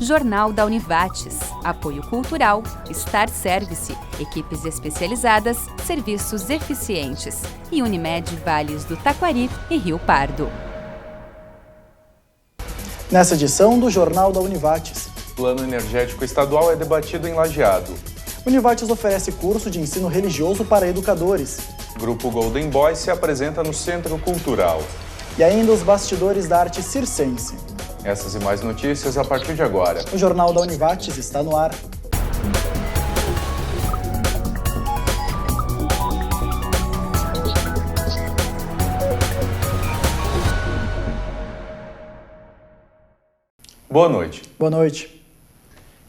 Jornal da Univates, apoio cultural, Star Service, equipes especializadas, serviços eficientes e Unimed Vales do Taquari e Rio Pardo. Nessa edição do Jornal da Univates. O Plano Energético Estadual é debatido em Lajeado. Univates oferece curso de ensino religioso para educadores. Grupo Golden Boy se apresenta no Centro Cultural. E ainda os bastidores da arte circense. Essas e mais notícias a partir de agora. O Jornal da Univates está no ar. Boa noite. Boa noite.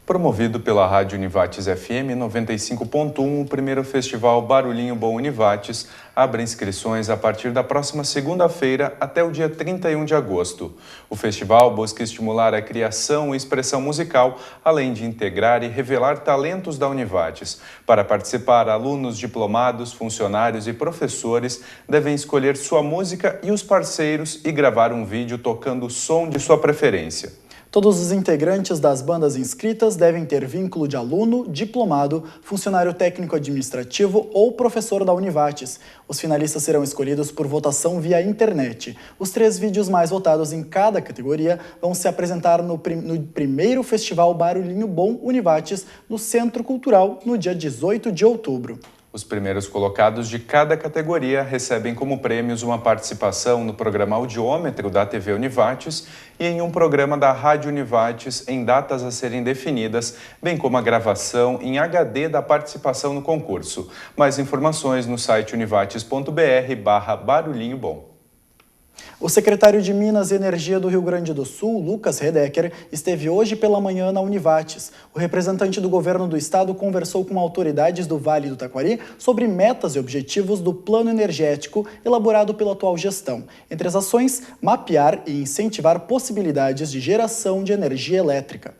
Promovido pela Rádio Univates FM 95.1, o primeiro festival Barulhinho Bom Univates abre inscrições a partir da próxima segunda-feira até o dia 31 de agosto. O festival busca estimular a criação e expressão musical, além de integrar e revelar talentos da Univates. Para participar, alunos, diplomados, funcionários e professores devem escolher sua música e os parceiros e gravar um vídeo tocando o som de sua preferência. Todos os integrantes das bandas inscritas devem ter vínculo de aluno, diplomado, funcionário técnico-administrativo ou professor da Univates. Os finalistas serão escolhidos por votação via internet. Os 3 vídeos mais votados em cada categoria vão se apresentar no primeiro Festival Barulhinho Bom Univates, no Centro Cultural, no dia 18 de outubro. Os primeiros colocados de cada categoria recebem como prêmios uma participação no programa Audiômetro da TV Univates e em um programa da Rádio Univates em datas a serem definidas, bem como a gravação em HD da participação no concurso. Mais informações no site univates.br/barulhinho bom. O secretário de Minas e Energia do Rio Grande do Sul, Lucas Redecker, esteve hoje pela manhã na Univates. O representante do governo do estado conversou com autoridades do Vale do Taquari sobre metas e objetivos do plano energético elaborado pela atual gestão. Entre as ações, mapear e incentivar possibilidades de geração de energia elétrica.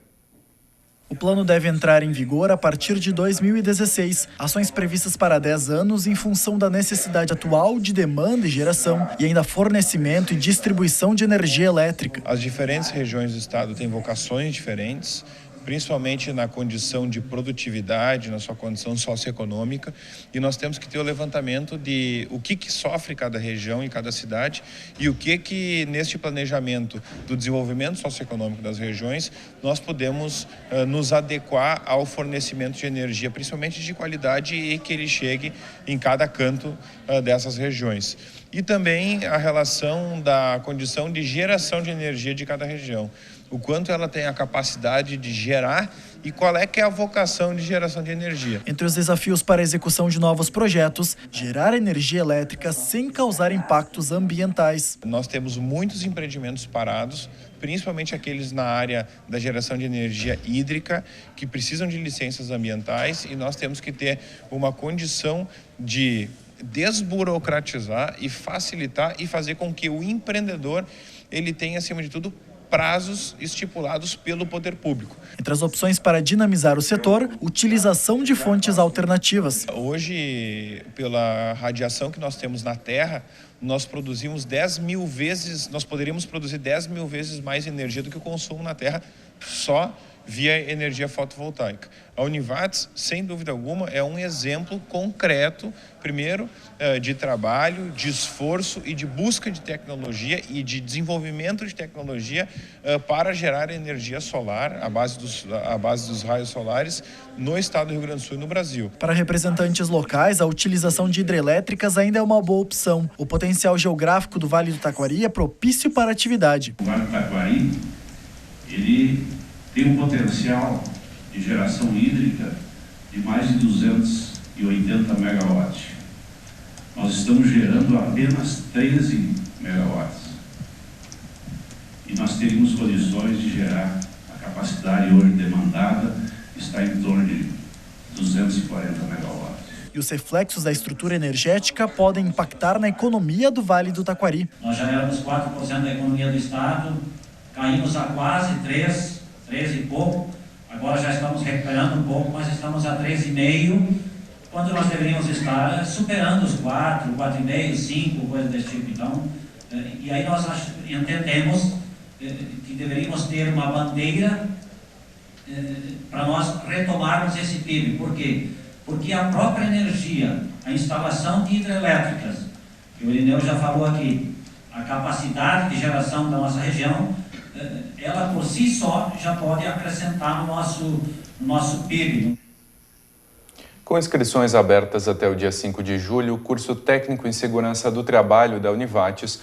O plano deve entrar em vigor a partir de 2016. Ações previstas para 10 anos em função da necessidade atual de demanda e geração e ainda fornecimento e distribuição de energia elétrica. As diferentes regiões do estado têm vocações diferentes, principalmente na condição de produtividade, na sua condição socioeconômica, e nós temos que ter o levantamento de o que sofre cada região e cada cidade e o que neste planejamento do desenvolvimento socioeconômico das regiões nós podemos nos adequar ao fornecimento de energia, principalmente de qualidade, e que ele chegue em cada canto dessas regiões. E também a relação da condição de geração de energia de cada região. O quanto ela tem a capacidade de gerar e qual é que é a vocação de geração de energia. Entre os desafios para a execução de novos projetos, gerar energia elétrica sem causar impactos ambientais. Nós temos muitos empreendimentos parados, principalmente aqueles na área da geração de energia hídrica, que precisam de licenças ambientais, e nós temos que ter uma condição de desburocratizar e facilitar e fazer com que o empreendedor ele tenha, acima de tudo, prazos estipulados pelo poder público. Entre as opções para dinamizar o setor, utilização de fontes alternativas. Hoje, pela radiação que nós temos na Terra, nós produzimos 10 mil vezes, nós poderíamos produzir 10 mil vezes mais energia do que o consumo na Terra só via energia fotovoltaica. A Univates, sem dúvida alguma, é um exemplo concreto, primeiro, de trabalho, de esforço e de busca de tecnologia e de desenvolvimento de tecnologia para gerar energia solar, à base dos raios solares, no estado do Rio Grande do Sul e no Brasil. Para representantes locais, a utilização de hidrelétricas ainda é uma boa opção. O potencial geográfico do Vale do Taquari é propício para a atividade. O Vale do Taquari, ele tem um potencial de geração hídrica de mais de 280 megawatts. Nós estamos gerando apenas 13 megawatts. E nós teríamos condições de gerar a capacidade hoje demandada, está em torno de 240 megawatts. E os reflexos da estrutura energética podem impactar na economia do Vale do Taquari. Nós já éramos 4% da economia do estado, caímos a quase 3 e pouco, agora já estamos recuperando um pouco, mas estamos a 3,5, quando nós deveríamos estar superando os 4, 4,5, 5, coisa desse tipo. Então, e aí nós entendemos que deveríamos ter uma bandeira para nós retomarmos esse PIB. Por quê? Porque a própria energia, a instalação de hidrelétricas, que o Irineu já falou aqui, a capacidade de geração da nossa região, ela por si só já pode acrescentar no nosso PIB. Com inscrições abertas até o dia 5 de julho, o curso técnico em segurança do trabalho da Univates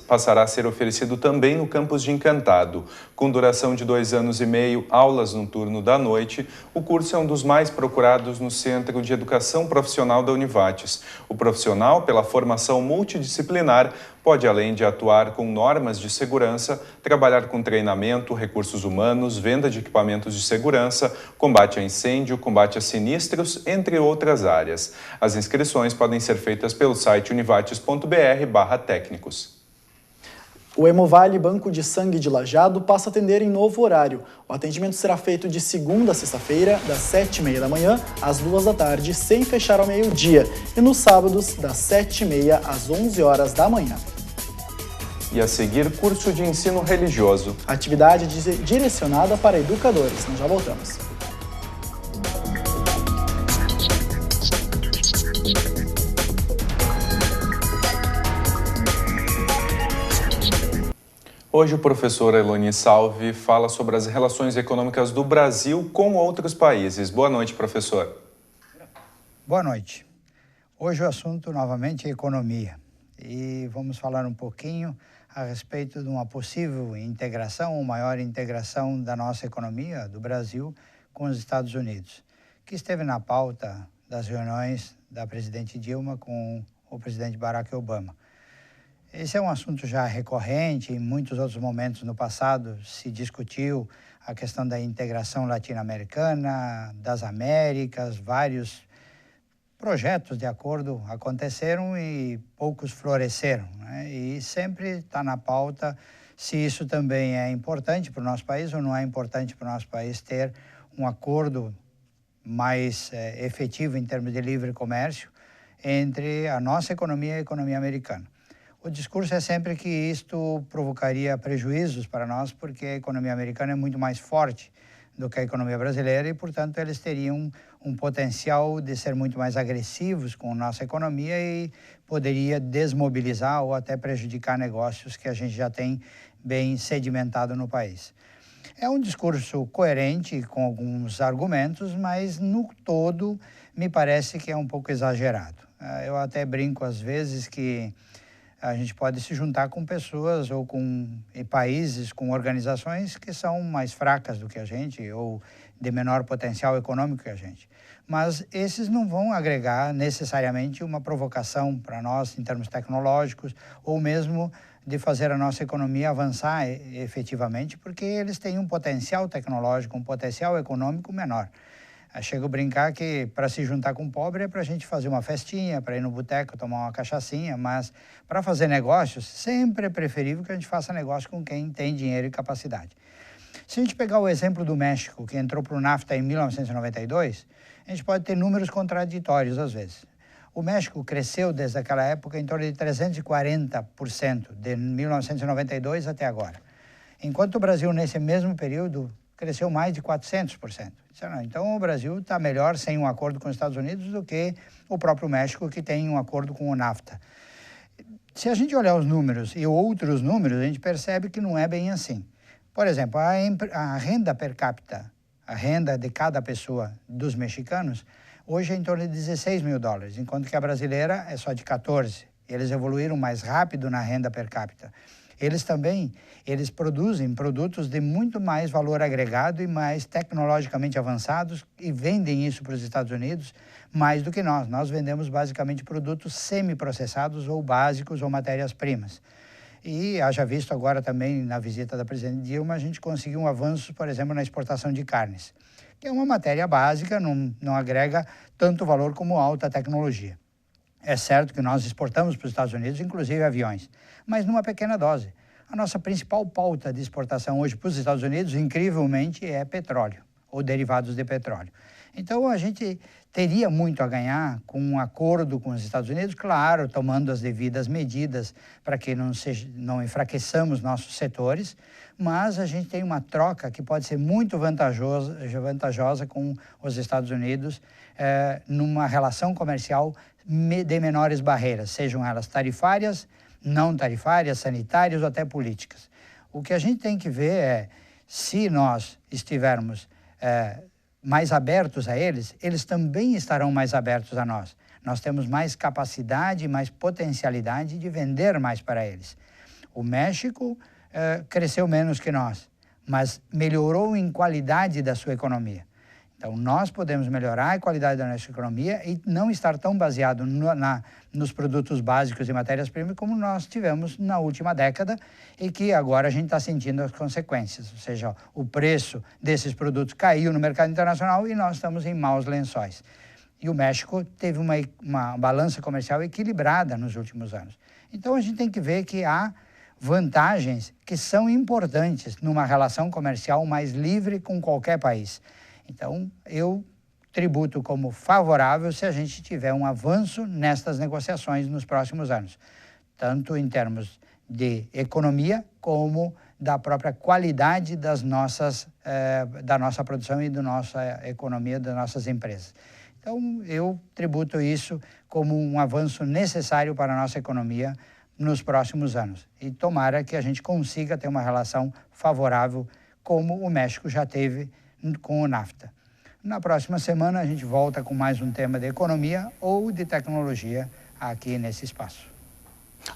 passará a ser oferecido também no campus de Encantado. Com duração de 2 anos e meio, aulas no turno da noite, o curso é um dos mais procurados no Centro de Educação Profissional da Univates. O profissional, pela formação multidisciplinar, pode, além de atuar com normas de segurança, trabalhar com treinamento, recursos humanos, venda de equipamentos de segurança, combate a incêndio, combate a sinistros, entre outras áreas. As inscrições podem ser feitas pelo site univates.br/técnicos. O Hemovale Banco de Sangue de Lajeado passa a atender em novo horário. O atendimento será feito de segunda a sexta-feira, das 7h30 da manhã às 2 da tarde, sem fechar ao meio-dia, e nos sábados, das 7h30 às 11 horas da manhã. E a seguir, curso de ensino religioso. Atividade direcionada para educadores. Nós já voltamos. Hoje o professor Eloni Salve fala sobre as relações econômicas do Brasil com outros países. Boa noite, professor. Boa noite. Hoje o assunto novamente é economia e vamos falar um pouquinho a respeito de uma possível integração, ou maior integração da nossa economia, do Brasil, com os Estados Unidos, que esteve na pauta das reuniões da presidente Dilma com o presidente Barack Obama. Esse é um assunto já recorrente, em muitos outros momentos no passado se discutiu a questão da integração latino-americana, das Américas, vários projetos de acordo aconteceram e poucos floresceram, né? E sempre está na pauta se isso também é importante para o nosso país ou não é importante para o nosso país ter um acordo mais efetivo em termos de livre comércio entre a nossa economia e a economia americana. O discurso é sempre que isto provocaria prejuízos para nós, porque a economia americana é muito mais forte do que a economia brasileira e, portanto, eles teriam um potencial de ser muito mais agressivos com a nossa economia e poderia desmobilizar ou até prejudicar negócios que a gente já tem bem sedimentado no país. É um discurso coerente, com alguns argumentos, mas no todo me parece que é um pouco exagerado. Eu até brinco às vezes que a gente pode se juntar com pessoas ou com países, com organizações que são mais fracas do que a gente ou de menor potencial econômico que a gente. Mas esses não vão agregar necessariamente uma provocação para nós em termos tecnológicos ou mesmo de fazer a nossa economia avançar efetivamente, porque eles têm um potencial tecnológico, um potencial econômico menor. Eu chego a brincar que para se juntar com o pobre é para a gente fazer uma festinha, para ir no boteco tomar uma cachaçinha, mas para fazer negócios sempre é preferível que a gente faça negócio com quem tem dinheiro e capacidade. Se a gente pegar o exemplo do México, que entrou para o NAFTA em 1992, a gente pode ter números contraditórios às vezes. O México cresceu desde aquela época em torno de 340%, de 1992 até agora. Enquanto o Brasil, nesse mesmo período, cresceu mais de 400%. Então, o Brasil está melhor sem um acordo com os Estados Unidos do que o próprio México, que tem um acordo com o NAFTA. Se a gente olhar os números e outros números, a gente percebe que não é bem assim. Por exemplo, a renda per capita, a renda de cada pessoa dos mexicanos, hoje é em torno de 16 mil dólares, enquanto que a brasileira é só de 14. Eles evoluíram mais rápido na renda per capita. Eles produzem produtos de muito mais valor agregado e mais tecnologicamente avançados e vendem isso para os Estados Unidos mais do que nós. Nós vendemos basicamente produtos semi-processados ou básicos ou matérias-primas. E haja visto agora também na visita da presidente Dilma, a gente conseguiu um avanço, por exemplo, na exportação de carnes, que é uma matéria básica, não agrega tanto valor como alta tecnologia. É certo que nós exportamos para os Estados Unidos, inclusive aviões, mas numa pequena dose. A nossa principal pauta de exportação hoje para os Estados Unidos, incrivelmente, é petróleo ou derivados de petróleo. Então, a gente teria muito a ganhar com um acordo com os Estados Unidos, claro, tomando as devidas medidas para que não enfraqueçamos nossos setores, mas a gente tem uma troca que pode ser muito vantajosa com os Estados Unidos numa relação comercial de menores barreiras, sejam elas tarifárias, não tarifárias, sanitárias ou até políticas. O que a gente tem que ver é, se nós estivermos mais abertos a eles, eles também estarão mais abertos a nós. Nós temos mais capacidade, mais potencialidade de vender mais para eles. O México cresceu menos que nós, mas melhorou em qualidade da sua economia. Então, nós podemos melhorar a qualidade da nossa economia e não estar tão baseado nos produtos básicos e matérias-primas como nós tivemos na última década e que agora a gente está sentindo as consequências. Ou seja, o preço desses produtos caiu no mercado internacional e nós estamos em maus lençóis. E o México teve uma balança comercial equilibrada nos últimos anos. Então, a gente tem que ver que há vantagens que são importantes numa relação comercial mais livre com qualquer país. Então, eu tributo como favorável se a gente tiver um avanço nestas negociações nos próximos anos, tanto em termos de economia como da própria qualidade da nossa produção e da nossa economia, das nossas empresas. Então, eu tributo isso como um avanço necessário para a nossa economia nos próximos anos. E tomara que a gente consiga ter uma relação favorável como o México já teve com o NAFTA. Na próxima semana a gente volta com mais um tema de economia ou de tecnologia aqui nesse espaço.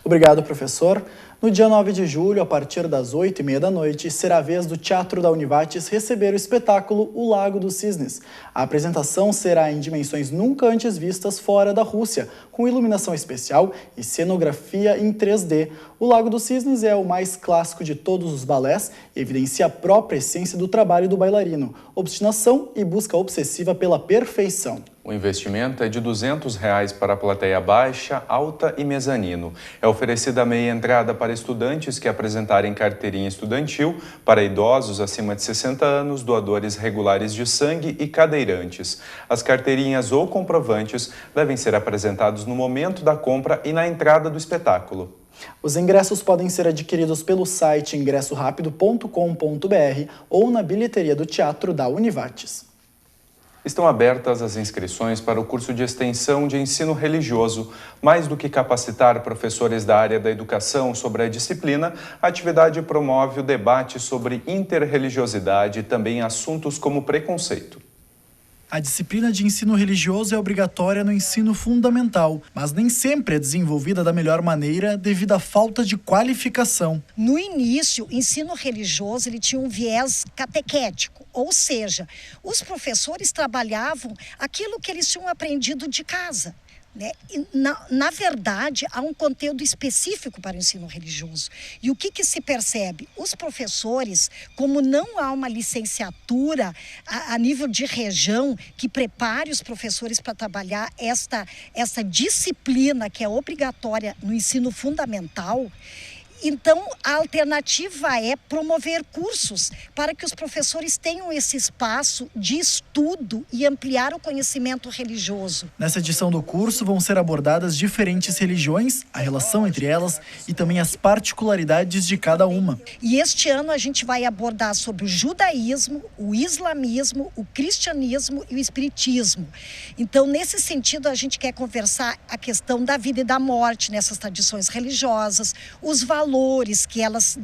Obrigado, professor. No dia 9 de julho, a partir das 8h30 da noite, será a vez do Teatro da Univates receber o espetáculo O Lago dos Cisnes. A apresentação será em dimensões nunca antes vistas fora da Rússia, com iluminação especial e cenografia em 3D. O Lago dos Cisnes é o mais clássico de todos os balés e evidencia a própria essência do trabalho do bailarino, obstinação e busca obsessiva pela perfeição. O investimento é de R$ 200 para a plateia baixa, alta e mezanino. É oferecida meia entrada para estudantes que apresentarem carteirinha estudantil, para idosos acima de 60 anos, doadores regulares de sangue e cadeirantes. As carteirinhas ou comprovantes devem ser apresentados no momento da compra e na entrada do espetáculo. Os ingressos podem ser adquiridos pelo site ingressorapido.com.br ou na bilheteria do Teatro da Univates. Estão abertas as inscrições para o curso de extensão de ensino religioso. Mais do que capacitar professores da área da educação sobre a disciplina, a atividade promove o debate sobre interreligiosidade e também assuntos como preconceito. A disciplina de ensino religioso é obrigatória no ensino fundamental, mas nem sempre é desenvolvida da melhor maneira devido à falta de qualificação. No início, o ensino religioso ele tinha um viés catequético, ou seja, os professores trabalhavam aquilo que eles tinham aprendido de casa. E, na verdade, há um conteúdo específico para o ensino religioso. E o que se percebe? Os professores, como não há uma licenciatura a nível de região que prepare os professores para trabalhar essa disciplina que é obrigatória no ensino fundamental, então, a alternativa é promover cursos para que os professores tenham esse espaço de estudo e ampliar o conhecimento religioso. Nessa edição do curso vão ser abordadas diferentes religiões, a relação entre elas e também as particularidades de cada uma. E este ano a gente vai abordar sobre o judaísmo, o islamismo, o cristianismo e o espiritismo. Então, nesse sentido, a gente quer conversar a questão da vida e da morte nessas tradições religiosas, os valores que elas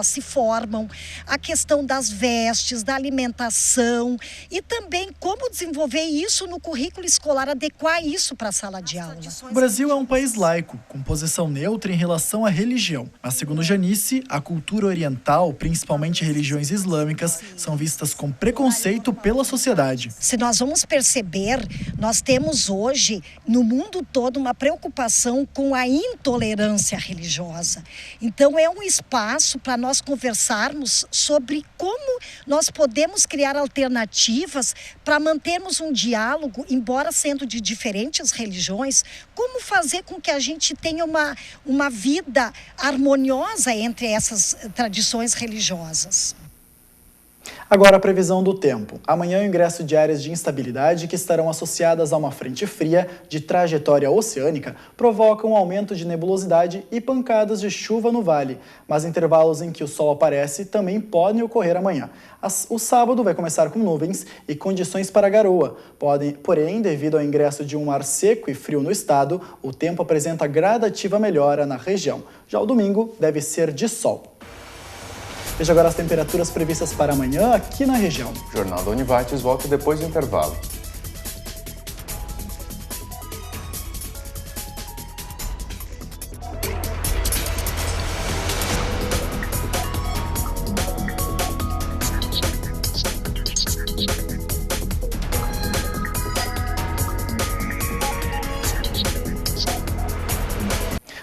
se formam, a questão das vestes, da alimentação e também como desenvolver isso no currículo escolar, adequar isso para a sala de aula. O Brasil é um país laico, com posição neutra em relação à religião. Mas, segundo Janice, a cultura oriental, principalmente religiões islâmicas, são vistas com preconceito pela sociedade. Se nós vamos perceber, nós temos hoje, no mundo todo, uma preocupação com a intolerância religiosa. Então, é um espaço para nós conversarmos sobre como nós podemos criar alternativas para mantermos um diálogo, embora sendo de diferentes religiões, como fazer com que a gente tenha uma vida harmoniosa entre essas tradições religiosas. Agora a previsão do tempo. Amanhã o ingresso de áreas de instabilidade que estarão associadas a uma frente fria de trajetória oceânica provocam um aumento de nebulosidade e pancadas de chuva no vale, mas intervalos em que o sol aparece também podem ocorrer amanhã. O sábado vai começar com nuvens e condições para garoa. Porém, devido ao ingresso de um ar seco e frio no estado, o tempo apresenta gradativa melhora na região. Já o domingo deve ser de sol. Veja agora as temperaturas previstas para amanhã aqui na região. O Jornal da Univates volta depois do intervalo.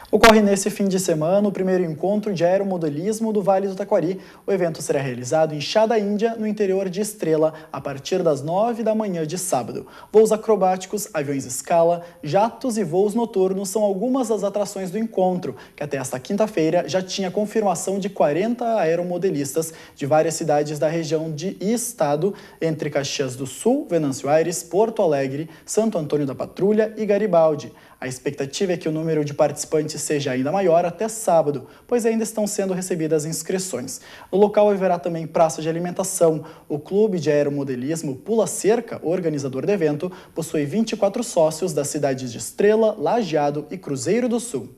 Ocorre nesse fim de semana o primeiro encontro de aeromodelismo do Vale do Taquari. O evento será realizado em Chá da Índia, no interior de Estrela, a partir das 9 da manhã de sábado. Voos acrobáticos, aviões escala, jatos e voos noturnos são algumas das atrações do encontro, que até esta quinta-feira já tinha confirmação de 40 aeromodelistas de várias cidades da região e estado, entre Caxias do Sul, Venâncio Aires, Porto Alegre, Santo Antônio da Patrulha e Garibaldi. A expectativa é que o número de participantes seja ainda maior até sábado, pois ainda estão sendo recebidas inscrições. No local haverá também praça de alimentação. O Clube de Aeromodelismo Pula Cerca, organizador do evento, possui 24 sócios das cidades de Estrela, Lajeado e Cruzeiro do Sul.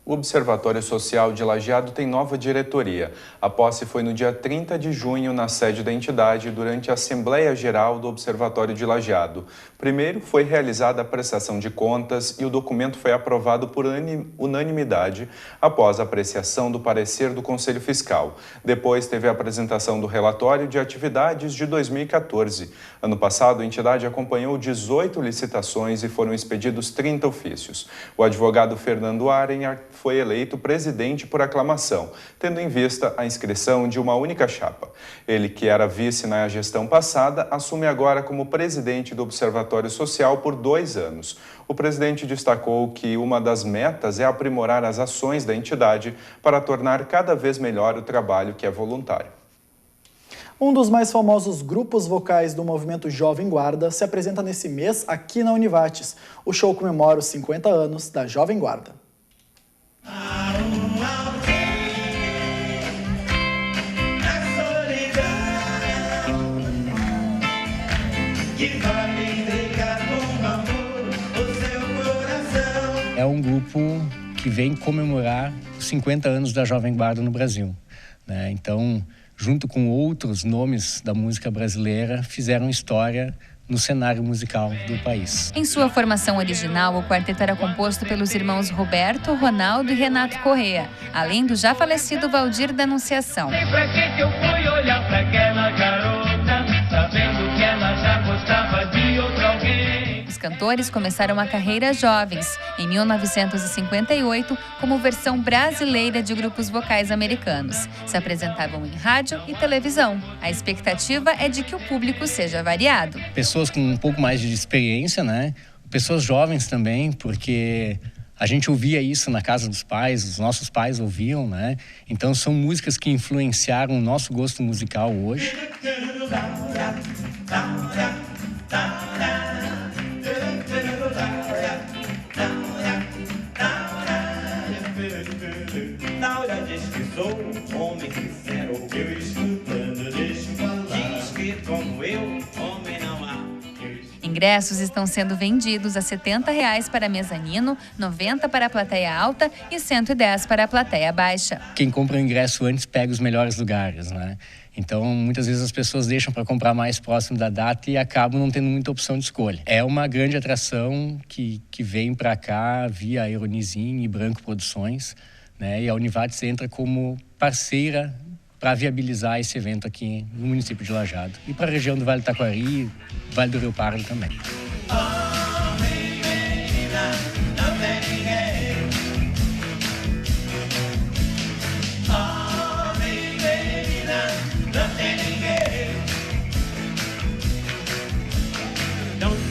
O Observatório Social de Lajeado tem nova diretoria. A posse foi no dia 30 de junho na sede da entidade durante a Assembleia Geral do Observatório de Lajeado. Primeiro foi realizada a prestação de contas e o documento foi aprovado por unanimidade após a apreciação do parecer do Conselho Fiscal. Depois teve a apresentação do relatório de atividades de 2014. Ano passado, a entidade acompanhou 18 licitações e foram expedidos 30 ofícios. O advogado Fernando Arenhar foi eleito presidente por aclamação, tendo em vista a inscrição de uma única chapa. Ele, que era vice na gestão passada, assume agora como presidente do Observatório Social por 2 anos. O presidente destacou que uma das metas é aprimorar as ações da entidade para tornar cada vez melhor o trabalho que é voluntário. Um dos mais famosos grupos vocais do movimento Jovem Guarda se apresenta nesse mês aqui na Univates. O show comemora os 50 anos da Jovem Guarda. É um grupo que vem comemorar os 50 anos da Jovem Guarda no Brasil, né? Então, junto com outros nomes da música brasileira, fizeram história no cenário musical do país. Em sua formação original, o quarteto era composto pelos irmãos Roberto, Ronaldo e Renato Corrêa, além do já falecido Valdir da Anunciação. Pra que eu fui olhar pra aquela garota, sabendo que ela já gostava de outro alguém? Os cantores começaram a carreira jovens, em 1958, como versão brasileira de grupos vocais americanos. Se apresentavam em rádio e televisão. A expectativa é de que o público seja variado. Pessoas com um pouco mais de experiência, né? Pessoas jovens também, porque a gente ouvia isso na casa dos pais, os nossos pais ouviam, né? Então são músicas que influenciaram o nosso gosto musical hoje. Ingressos estão sendo vendidos a R$ 70 para mezanino, R$ 90 para a plateia alta e R$ 110 para a plateia baixa. Quem compra o ingresso antes pega os melhores lugares, né? Então, muitas vezes as pessoas deixam para comprar mais próximo da data e acabam não tendo muita opção de escolha. É uma grande atração que vem para cá via Aeronizin e Branco Produções, né? E a Univates entra como parceira para viabilizar esse evento aqui no município de Lajeado. E para a região do Vale do Taquari, Vale do Rio Pardo também.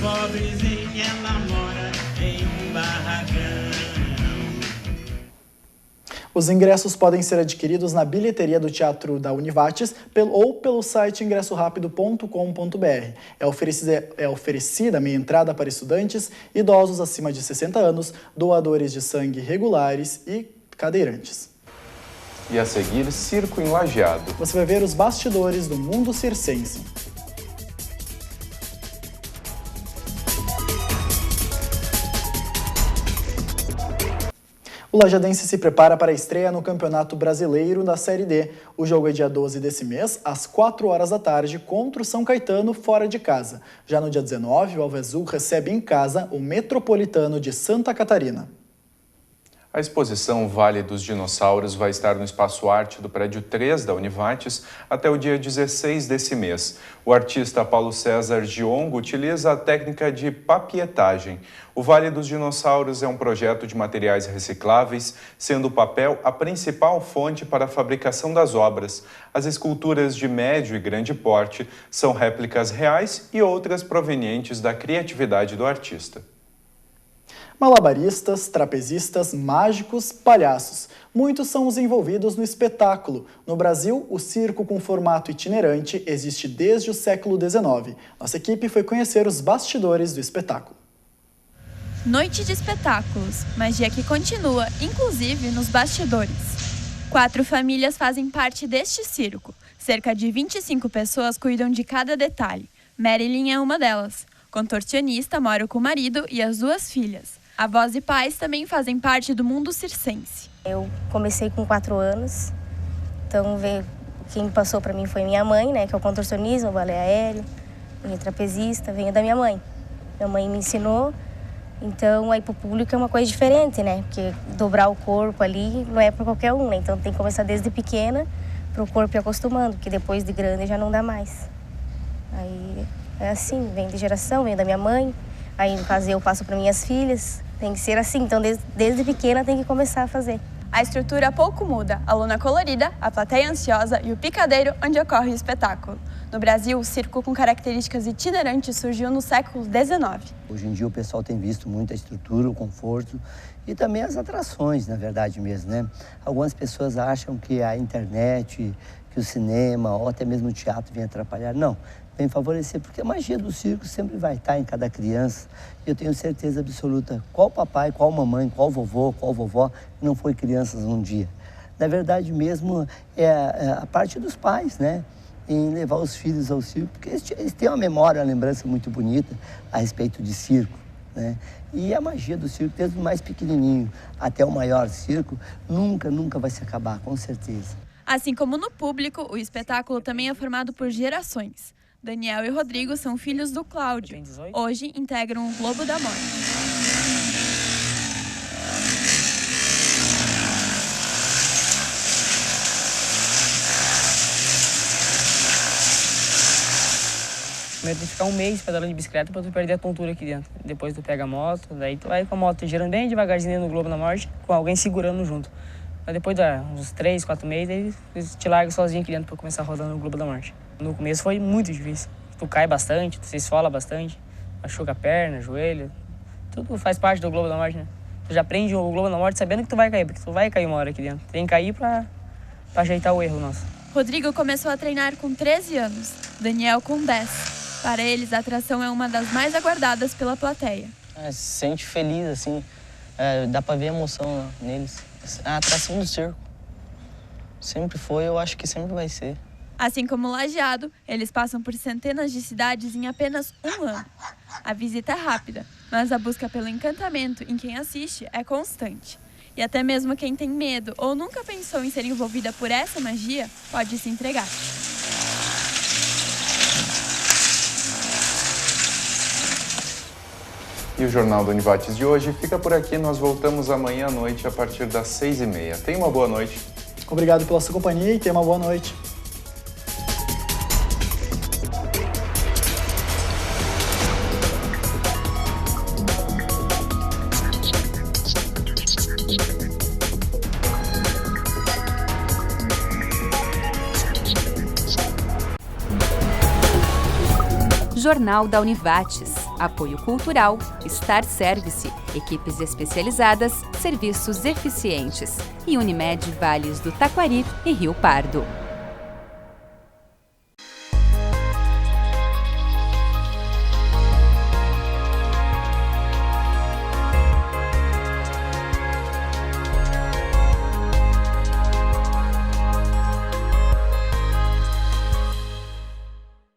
Pobrezinha, ela mora em um barracão. Os ingressos podem ser adquiridos na bilheteria do Teatro da Univates ou pelo site ingressorapido.com.br. É oferecida meia entrada para estudantes, idosos acima de 60 anos, doadores de sangue regulares e cadeirantes. E a seguir, Circo em Lajeado. Você vai ver os bastidores do mundo circense. O lajadense se prepara para a estreia no Campeonato Brasileiro da Série D. O jogo é dia 12 desse mês, às 4 horas da tarde, contra o São Caetano, fora de casa. Já no dia 19, o Alvezul recebe em casa o Metropolitano de Santa Catarina. A exposição Vale dos Dinossauros vai estar no Espaço Arte do prédio 3 da Univates até o dia 16 desse mês. O artista Paulo César Giongo utiliza a técnica de papietagem. O Vale dos Dinossauros é um projeto de materiais recicláveis, sendo o papel a principal fonte para a fabricação das obras. As esculturas de médio e grande porte são réplicas reais e outras provenientes da criatividade do artista. Malabaristas, trapezistas, mágicos, palhaços. Muitos são os envolvidos no espetáculo. No Brasil, o circo com formato itinerante existe desde o século XIX. Nossa equipe foi conhecer os bastidores do espetáculo. Noite de espetáculos, magia que continua, inclusive nos bastidores. 4 famílias fazem parte deste circo. Cerca de 25 pessoas cuidam de cada detalhe. Marilyn é uma delas. Contorcionista, mora com o marido e as 2 filhas. Avós e pais também fazem parte do mundo circense. Eu comecei com 4 anos, então quem passou para mim foi minha mãe, né, que é o contorcionismo, o balé aéreo, o trapezista, veio da minha mãe. Minha mãe me ensinou, então aí pro público é uma coisa diferente, né, porque dobrar o corpo ali não é para qualquer um, né, então tem que começar desde pequena para o corpo ir acostumando, porque depois de grande já não dá mais. Aí é assim, vem de geração, vem da minha mãe, aí no caso eu passo para minhas filhas. Tem que ser assim, então desde pequena tem que começar a fazer. A estrutura pouco muda, a lona colorida, a plateia ansiosa e o picadeiro onde ocorre o espetáculo. No Brasil, o circo com características itinerantes surgiu no século XIX. Hoje em dia o pessoal tem visto muito a estrutura, o conforto e também as atrações, na verdade mesmo, né? Algumas pessoas acham que a internet, que o cinema ou até mesmo o teatro vem atrapalhar. Não. Vem favorecer, porque a magia do circo sempre vai estar em cada criança. Eu tenho certeza absoluta, qual papai, qual mamãe, qual vovô, qual vovó não foi crianças um dia. Na verdade mesmo, é a parte dos pais, né? Em levar os filhos ao circo, porque eles têm uma memória, uma lembrança muito bonita a respeito de circo, né? E a magia do circo, desde o mais pequenininho até o maior circo, nunca vai se acabar, com certeza. Assim como no público, o espetáculo também é formado por gerações. Daniel e Rodrigo são filhos do Cláudio. Hoje integram o Globo da Morte. Primeiro tem que ficar um mês pedalando de bicicleta para tu perder a tontura aqui dentro. Depois tu pega a moto, daí tu vai com a moto girando bem devagarzinho no Globo da Morte, com alguém segurando junto. Mas depois de uns 3, 4 meses, aí eles te largam sozinho aqui dentro para começar rodando no Globo da Morte. No começo foi muito difícil. Tu cai bastante, tu se esfola bastante, machuca a perna, joelho. Tudo faz parte do Globo da Morte, né? Tu já aprende o Globo da Morte sabendo que tu vai cair, porque tu vai cair uma hora aqui dentro. Tem que cair pra ajeitar o erro nosso. Rodrigo começou a treinar com 13 anos, Daniel com 10. Para eles, a atração é uma das mais aguardadas pela plateia. Se sente feliz, assim, dá pra ver a emoção neles. A atração do circo. Sempre foi, eu acho que sempre vai ser. Assim como o Lajeado, eles passam por centenas de cidades em apenas um ano. A visita é rápida, mas a busca pelo encantamento em quem assiste é constante. E até mesmo quem tem medo ou nunca pensou em ser envolvida por essa magia, pode se entregar. E o Jornal da Univates de hoje fica por aqui. Nós voltamos amanhã à noite a partir das 6h30. Tenha uma boa noite. Obrigado pela sua companhia e tenha uma boa noite. Jornal da Univates. apoio cultural, Star Service, equipes especializadas, serviços eficientes e Unimed Vales do Taquari e Rio Pardo.